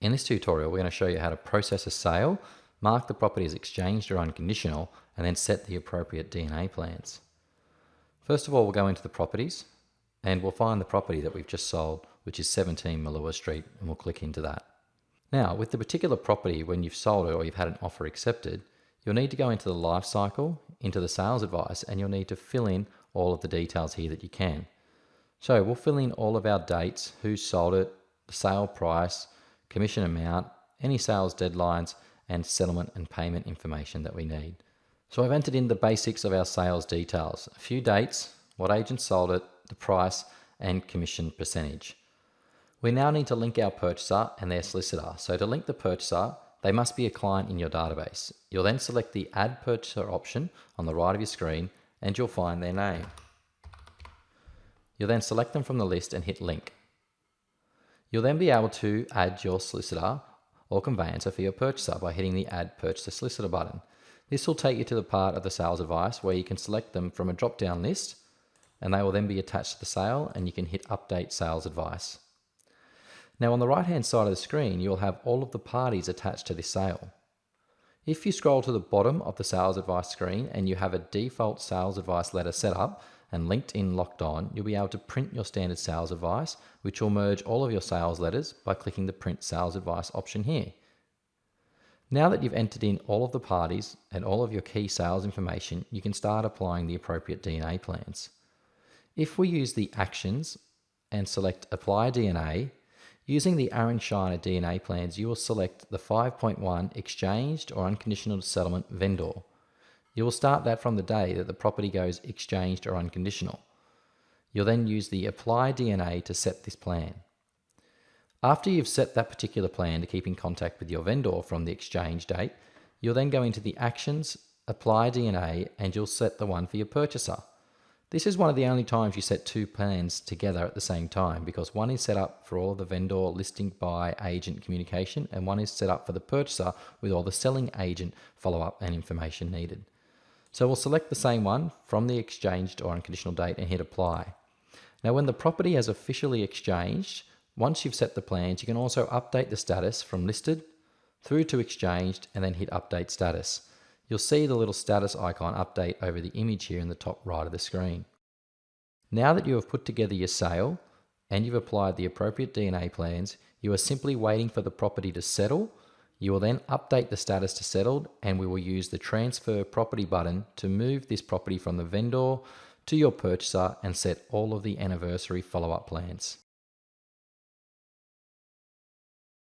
In this tutorial, we're going to show you how to process a sale, mark the property as exchanged or unconditional, and then set the appropriate DNA plans. First of all, we'll go into the properties and we'll find the property that we've just sold, which is 17 Malua Street, and we'll click into that. Now, with the particular property, when you've sold it or you've had an offer accepted, you'll need to go into the life cycle, into the sales advice, and you'll need to fill in all of the details here that you can. So we'll fill in all of our dates, who sold it, the sale price, commission amount, any sales deadlines, and settlement and payment information that we need. So I've entered in the basics of our sales details, a few dates, what agent sold it, the price, and commission percentage. We now need to link our purchaser and their solicitor. So to link the purchaser, they must be a client in your database. You'll then select the Add Purchaser option on the right of your screen and you'll find their name. You'll then select them from the list and hit Link. You'll then be able to add your solicitor or conveyancer for your purchaser by hitting the Add Purchaser Solicitor button. This will take you to the part of the sales advice where you can select them from a drop-down list and they will then be attached to the sale and you can hit Update Sales Advice. Now on the right-hand side of the screen, you'll have all of the parties attached to this sale. If you scroll to the bottom of the sales advice screen and you have a default sales advice letter set up and linked in locked on, you'll be able to print your standard sales advice, which will merge all of your sales letters by clicking the Print Sales Advice option here. Now that you've entered in all of the parties and all of your key sales information, you can start applying the appropriate DNA plans. If we use the actions and select Apply DNA, using the Aaron Shiner DNA plans, you will select the 5.1 Exchanged or Unconditional Settlement Vendor. You will start that from the day that the property goes exchanged or unconditional. You'll then use the Apply DNA to set this plan. After you've set that particular plan to keep in contact with your vendor from the exchange date, you'll then go into the Actions, Apply DNA, and you'll set the one for your purchaser. This is one of the only times you set two plans together at the same time because one is set up for all of the vendor listing by agent communication and one is set up for the purchaser with all the selling agent follow-up and information needed. So we'll select the same one from the exchanged or unconditional date and hit Apply. Now when the property has officially exchanged, once you've set the plans, you can also update the status from listed through to exchanged and then hit Update Status. You'll see the little status icon update over the image here in the top right of the screen. Now that you have put together your sale and you've applied the appropriate DNA plans, you are simply waiting for the property to settle. You will then update the status to settled and we will use the Transfer Property button to move this property from the vendor to your purchaser and set all of the anniversary follow-up plans.